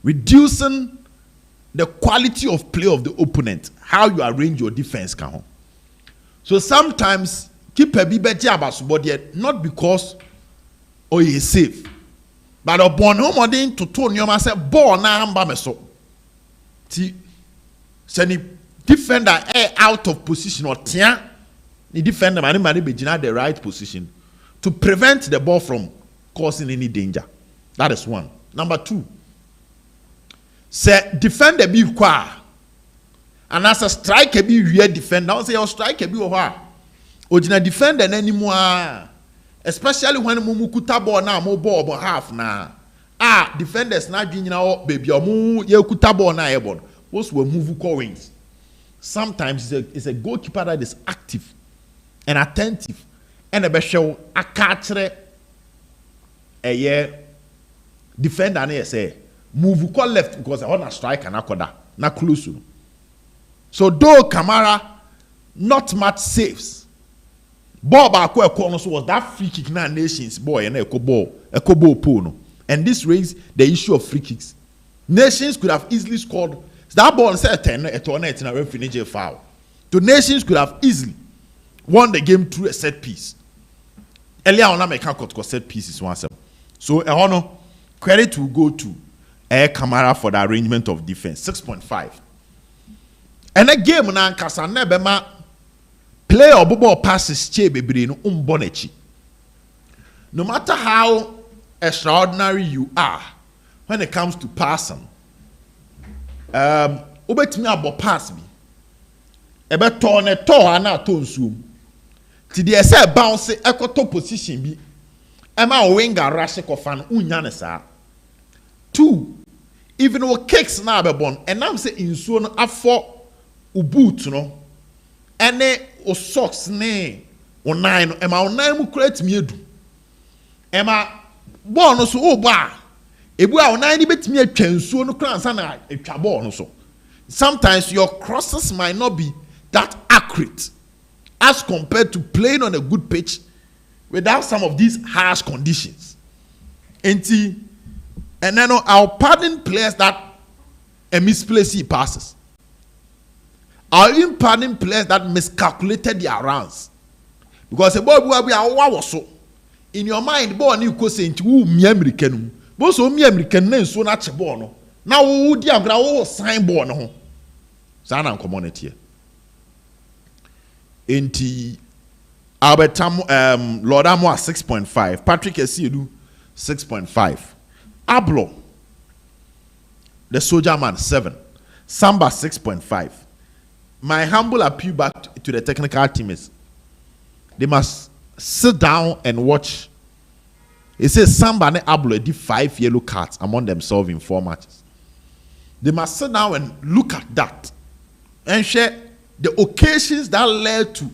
reducing the quality of play of the opponent, how you arrange your defense can. So sometimes keeper be better about somebody not because he is safe, but upon home to turn your man say ball na amba me so. Ti send the defender out of position or tia the defender mani be the right position to prevent the ball from causing any danger. That is one. Number two, say defender be kwa, and as a striker be real defender. I say your striker be oha. Ojina defender anymore. Especially when mukuta ball na mo ball about half na. Defenders na doing now baby omu ye kuta ball na ebon. Most will move wings. Sometimes it's a goalkeeper that is active and attentive, and a special a catcher a year defender and say move call left because I want to strike and akoda na close. So though Kamara not much saves, ball back was that free kick na Nations boy and echo ball pono, and this raised the issue of free kicks. Nations could have easily scored that ball said 10 at one in a referee foul. The Nations could have easily won the game through a set piece. Earlier on, I can't set pieces once. So, a honor credit will go to Air Kamara for the arrangement of defense. 6.5. And a game na kasa nebema play or ball passes che bebre no umbonechi. No matter how extraordinary you are when it comes to passing, obetimi abo pass bi ebe to ne to ana to nsum ti de say bounce ekoto position bi ema winger rush ko fan unya ne saa. 2 even wo kicks na be bon enam say nsuo no afọ o boot no ene o socks ne o nine no ema o nine mu create mi edu ema ball no so o ba ebu a onan ni betimi atwa nsuo no kran sa na atwa ball no so. Sometimes your crosses might not be that accurate as compared to playing on a good pitch without some of these harsh conditions. And then I'll pardon players that misplace passes. I'll even pardon players that miscalculated their runs. Because the ball will be a so in your mind, ball you could say to me American. Both of me American names so not a ball. Now who diagram sign ball no. Sana community. Inti Albert Lord Amo 6.5. Patrick Esidu 6.5. Ablo the soldier man 7. Samba 6.5. My humble appeal back to the technical team is they must sit down and watch. It says Samba and Ablo did 5 yellow cards among themselves in 4 matches. They must sit down and look at that and share the occasions that led to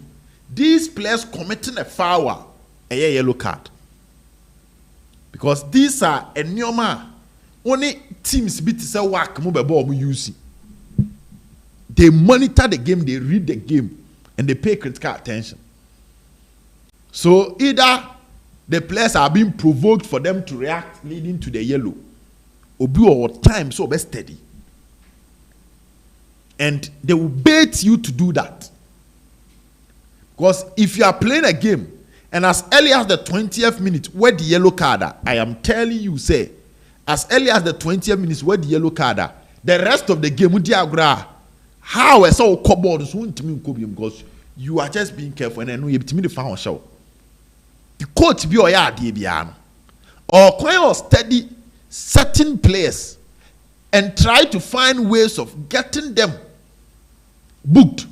these players committing a foul, a yellow card. Because these are a normal only teams beat say work move ball using. They monitor the game, they read the game, and they pay critical attention. So either the players are being provoked for them to react, leading to the yellow, or be over time so be steady. And they will bait you to do that. Because if you are playing a game, and as early as the 20th minute, where the yellow card, I am telling you, say, as early as the 20th minute, where the yellow card, the rest of the game, how I saw cupboard because you are just being careful and I know you have to find show. The coach be or kind of study certain players and try to find ways of getting them booked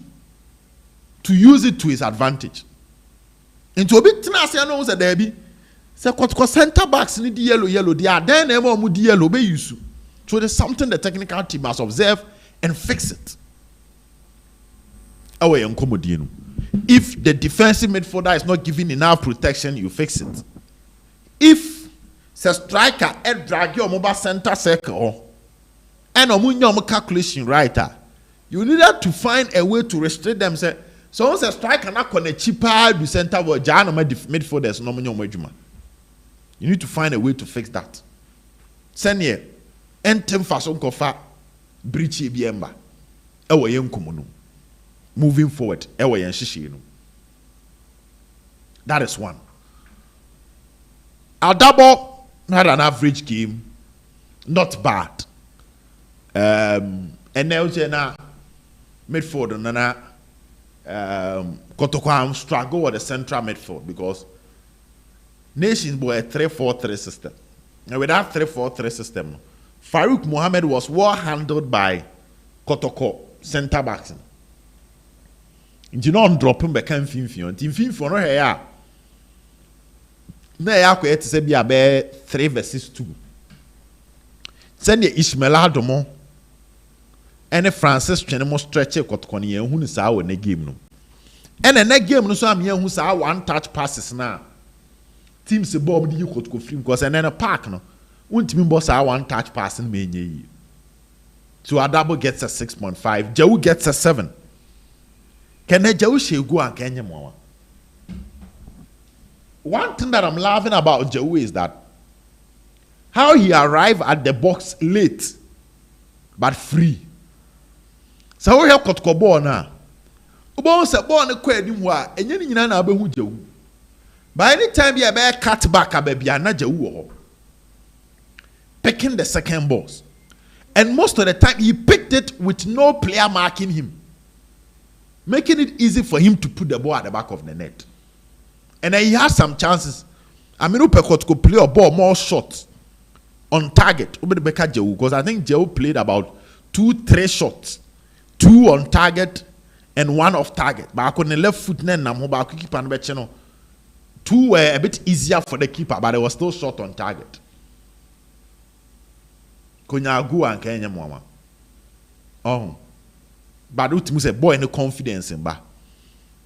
to use it to his advantage. Into a bit tenacity knows that there be center backs need the yellow. They are then more the yellow be used. So there's something the technical team must observe and fix it. If the defensive midfielder is not giving enough protection, you fix it. If Se striker e drag your mobile center circle. And omunya calculation right. You needed to find a way to restrict them. Say, so once a striker na connect cheaper the center where Jana midfielders no munya. You need to find a way to fix that. Send here, entem fason kofa breach biemba. Ewe yen komono. Moving forward, ewe yen shishi no. That is one. Adabo had an average game, not bad. And now na midfield na Kotoko struggle with the central midfield because Nations were a 3-4-3 system. And with that 3-4-3 system, Farouk Mohammed was well handled by Kotoko center backs. You know, drop him back in Finfion. No here. Na ya ko ete se bia be 3 verses 2. Send the Ismail Adomo and Francis Chenemo stretch Kotoko ni hu ni sa wo na game no. And na game no so am hu sa one touch passes na. Team se ball di Kotoko free because and then a park no. Untimi boss a one touch pass in me nye. So Adabo gets a 6.5, Jau gets a 7. Can Jau she go and Kenya mama? One thing that I'm laughing about Jau is that how he arrived at the box late but free. So we have Kotoko ball now. Ubo se ball na kwa ni mu a enye ni nyina na abehu Jau. By any time you be cut back abebia na Jau wo. Picking the second balls. And most of the time he picked it with no player marking him. Making it easy for him to put the ball at the back of the net. And then he has some chances. I mean, Kotoko could play a ball more short on target. Because I think Joe played about 2-3 shots. 2 on target and 1 off target. But I couldn't left foot keeper. 2 were a bit easier for the keeper, but it was still short on target. Konyagu and Kenya Mama. Oh. But ultimately say boy no confidence in ba.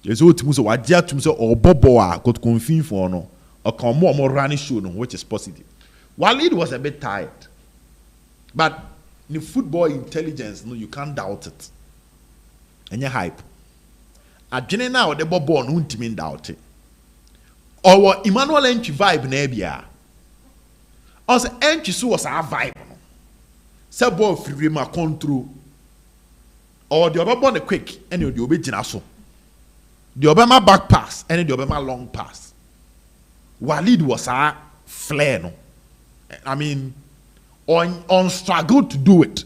Yes, ultimately what dia to say or bobo got confidence for no. Or come more running show no, which is positive. Walid was a bit tired. But in football intelligence, no, you can't doubt it. And you hype. Adwene na the bobo no untimi doubt it. Or Emmanuel entry vibe na bia. Os entry so was our vibe. Se ball free ma control or the other quick and the obejina so the Obama back pass and the Obama long pass. Walid was a flare no. I mean on struggle to do it.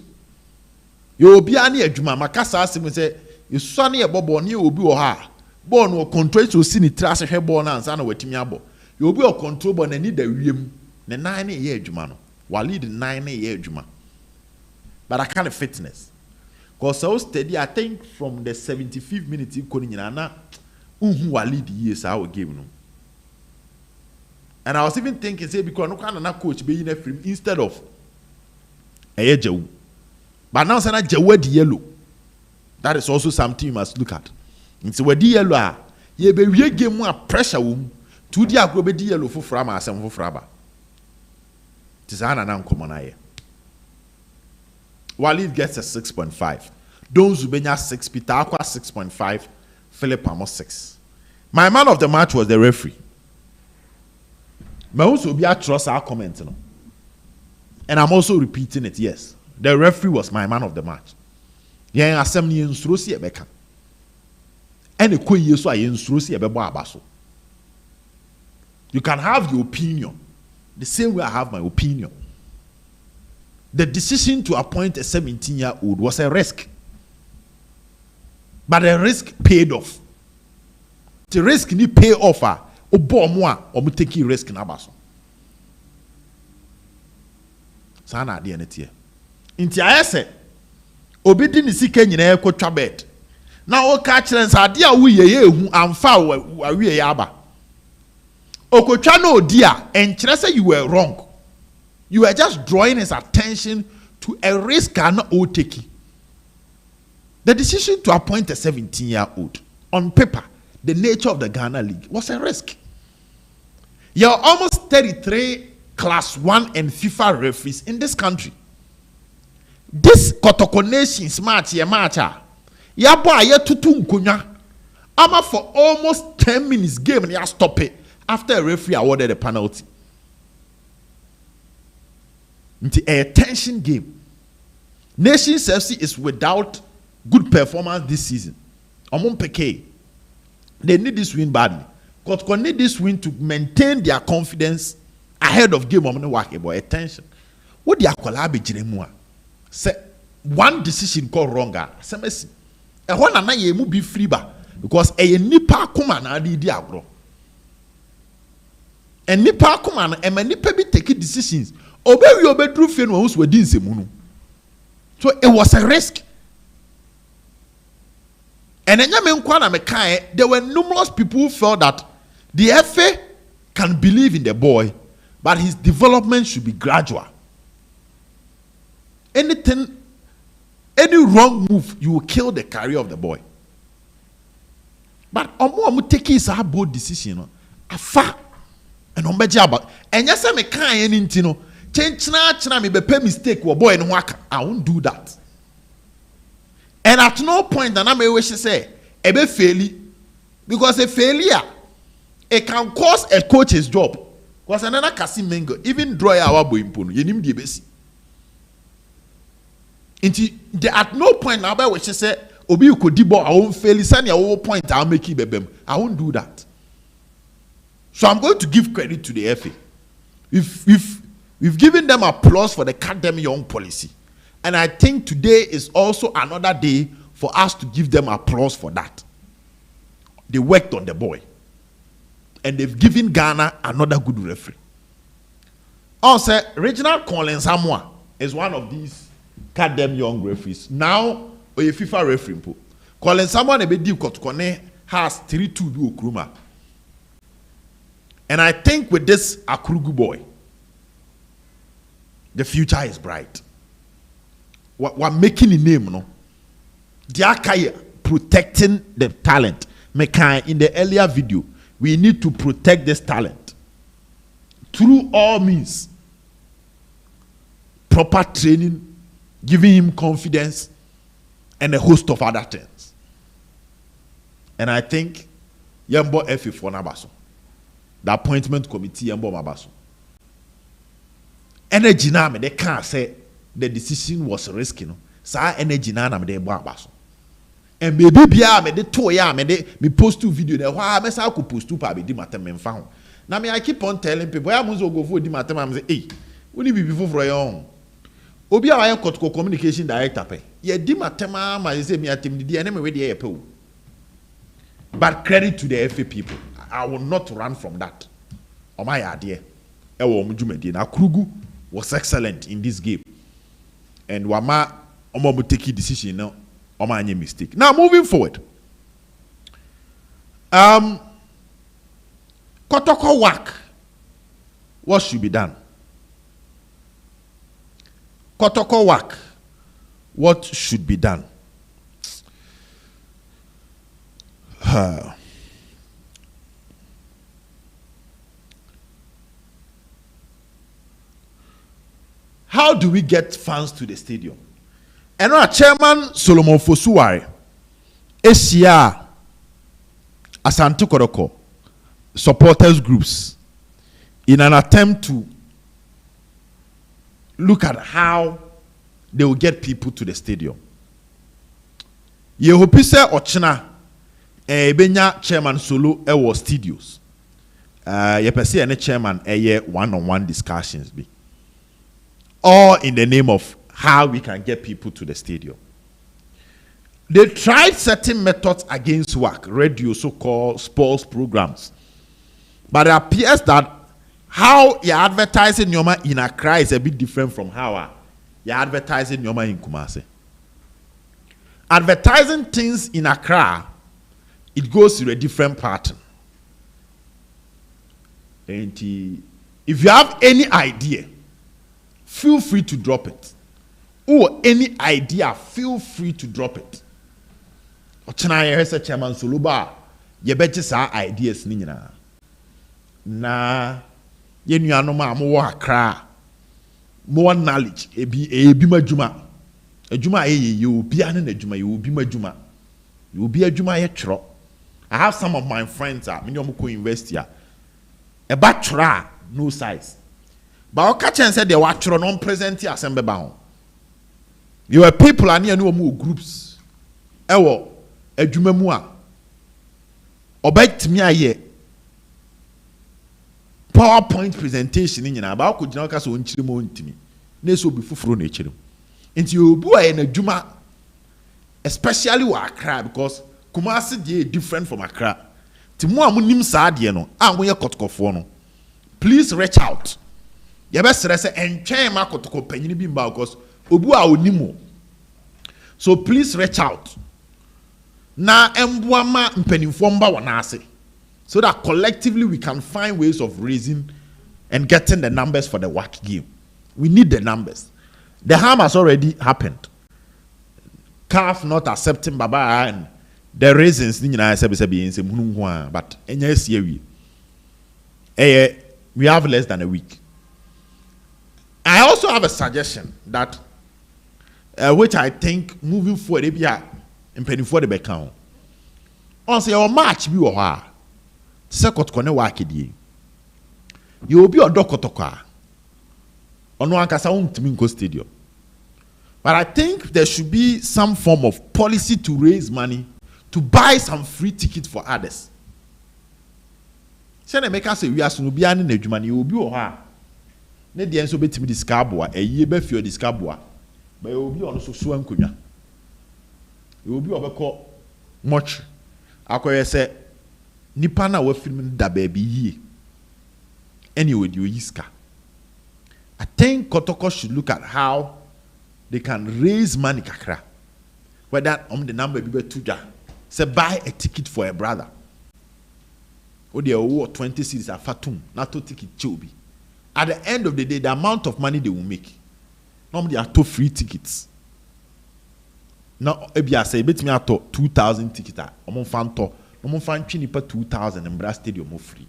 You be ani adwuma makasa asim say you swane e bobo ni obi wo ha ball no control so si ni trash hwe ball na ansa na watimi abo you obi o control ball na ni da wiem ne nan na ye adwuma no Walid nan na ye adwuma. But I kind of fitness. Because so steady, I think from the 75th minute, Walid years our game. No. And I was even thinking, say, because no kind of coach being a film instead of a Joe. But now, say, Joe the yellow. That is also something you must look at. And so, where the yellow are, ye be we game more pressure room to the agro the yellow for Frama and for Fraba. Tizana now come on. Walid gets a 6.5. Don Zubenya 6, Peter Aqua 6.5, Philip Amos 6. My man of the match was the referee. But also be a trust our comment. No? And I'm also repeating it, yes. The referee was my man of the match. Yeah, assembly in Srosi Ebeka. And the Kwe Yeso in Srosi Ebebo Abaso. You can have your opinion. The same way I have my opinion. The decision to appoint a 17-year-old was a risk. But the risk paid off. The risk ni pay off. Obo moi omu take risk na baso. Sana ade ne tie. Nti ayese obi di ni sika nyina e kwotwa bed. Na o ka kire nsa ade a wo ye ehu amfa awie ya aba. Okotwa na odi a enkire say you were wrong. You were just drawing his attention to a risk and not taking. The decision to appoint a 17-year-old on paper, the nature of the Ghana League, was a risk. You're almost 33 class 1 and FIFA referees in this country. This Kotoko Nations match, ya boy, ya tutu nkunya. Ama for almost 10 minutes game and ya stop it after a referee awarded a penalty. It's a tension game. Nations FC is without good performance this season. They need this win badly. Kotoko need this win to maintain their confidence ahead of game. Attention. What the Akolabe Jiremua say one decision called wronger. Semesi. A one na ye mu be free ba because a nipa kuma na di agro. And nipa kuma na e nipa be take decisions. Obe we obe drew fen wons we din semunu. So it was a risk. And there were numerous people who felt that the FA can believe in the boy, but his development should be gradual. Any wrong move, you will kill the career of the boy. But omo take his bold decision. Afa and about and yes, I can't anything. Change na me be pay mistake wo boy no waka. I won't do that. And at no point that I may wish to say ebe failure, because a failure it can cause a coach's job. Because another Kasim Mengo even draw our boy impono. You need the basic. At no point now I wish to say obi you could debo I won't fail. Send your point I'll make it bebem. I won't do that. So I'm going to give credit to the FA. We've given them applause for the academy young policy. And I think today is also another day for us to give them applause for that. They worked on the boy. And they've given Ghana another good referee. Also, Reginald Collins Samoa is one of these academy young referees. Now, a FIFA referee. Collins Samoa has 3-2 do Okruma. And I think with this Akrugu boy, the future is bright. We're making a name, no? They are protecting the talent. In the earlier video, we need to protect this talent through all means. Proper training, giving him confidence, and a host of other things. And I think Yambo F for Nabaso, the appointment committee Yambo Mabaso. Energy na me they can't say the decision was risky, no. Sa energy na me they abaso. And maybe bia me de to ya me de me post two video there. Why me sa could post two pa be di matem me mfa ho. Na me I keep on telling people, I must go for di matem am say, "Hey, we need be before for your own." Obi a why Kotoko communication director pe. Ye di matem am say me atem di na me we dey pe o. But credit to the FA people. I will not run from that. O my idea. E wo omjumedi na Krugu was excellent in this game. And Wama Omo take decision now. Oma any mistake. Now moving forward. Kotoko work. What should be done? Kotoko work. What should be done? How do we get fans to the stadium? And our chairman Solomon Fosuware, Asia ASANTE KOTOKO supporters groups in an attempt to look at how they will get people to the stadium. Yehopise Ochina Benya chairman Solo Ewo Studios. Yepese any chairman one-on-one discussions be. All in the name of how we can get people to the stadium. They tried certain methods against work, radio, so-called sports programs. But it appears that how you're advertising Nyoma in Accra is a bit different from how you're advertising Nyoma in Kumasi. Advertising things in Accra, it goes through a different pattern. And if you have any idea, feel free to drop it. Or any idea, feel free to drop it. Ochina yehese chairman Soluba, ye beche sa ideas ni nyina. Na Ye nuanom a mo wa Accra. More knowledge ebi madwuma. Adwuma ye obi ane na adwuma ye obi madwuma. Ye obi adwuma ye twro. I have some of my friends me no ko university a twra no size. But o ka chen say de wa twro no present asem beba ho. You are people ane ane omo groups. Ewo adwuma mu a obetimi aye PowerPoint presentation in nyina ba ko gina ka so onchire mo ntimi na so bi fufuro na echire nti obu aye na dwuma especially wa Accra because Kumasi dey different from Accra ti mo amunim saa de no a mo ye kotokofo no please reach out ye be sere se entwen ma kotoko panyini bi mba because obu a onimo so please reach out na emboa ma mpanimfo mba wona ase so that collectively we can find ways of raising and getting the numbers for the WAC game. We need the numbers. The harm has already happened. CAF not accepting Baba and the reasons but we have less than a week. I also have a suggestion that which I think moving forward in for the back on say our match be or Second kone wakidie. You will be a dokotoka. Ono ankasa untimi nko stadium. But I think there should be some form of policy to raise money to buy some free tickets for others. Say na make us say we asu no bia ne adwuma ne obi wo ha. Ne de enso betimi diskaboa, eyi be fio diskaboa. Ba obi ono so so ankonwa. Obi obekọ much. Akoye say nipa na wa film da baby yi anyway the yiska. I think Kotoko should look at how they can raise money kakra whether the number be tuja say buy a ticket for a brother or they owe 20 cities a fatum not to ticket chobi at the end of the day the amount of money they will make normally are 2 free tickets now ebi say bet me ato 2,000 tickets omon fan to omon fan twini pa 2,000 in Bra Stadium free.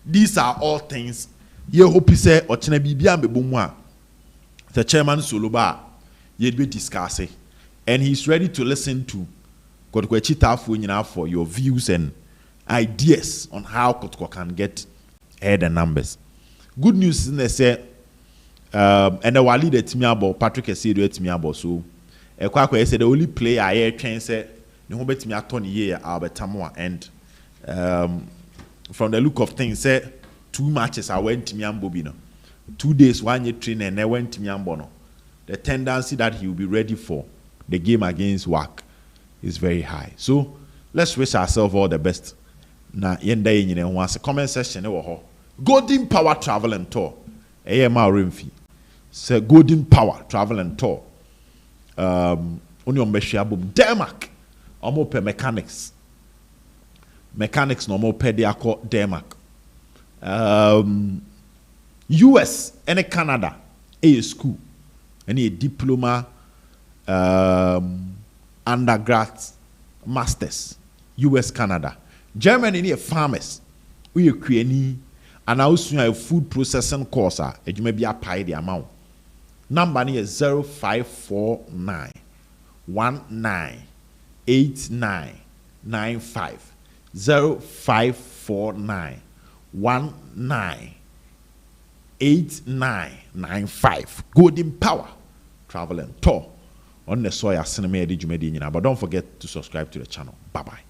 These are all things ye hope say ochena bibia mbebo mu a the chairman Soloba ye be discussing and he's ready to listen to Kotoko Chitafo nyina for your views and ideas on how Kotoko can get ahead the numbers. Good news is they say and the wali the timiabo Patrick Esedo timiabo so Kwakwa say the only player I train say ne ho betimi atọ ne ye Albertamoa and from the look of things say 2 matches I went to Miambo Bino. 2 days, 1 year training, and I went to Miambono. The tendency that he will be ready for the game against WAC is very high. So let's wish ourselves all the best. Na yenda yenyine wants a comment section. Golden Power Travel and Tour. AMR Rimfi. Say Golden Power Travel and Tour. Only on Beshiabum Denmark. Omo mechanics. Mechanics no more pediaco Denmark. US and Canada a school and a diploma undergrad masters US Canada Germany a farmers we create and also a food processing course you may be a pay the amount number is 0549 198995 0549 198995 Golden Power Travel and Tour on the Soya Cinema. But don't forget to subscribe to the channel. Bye bye.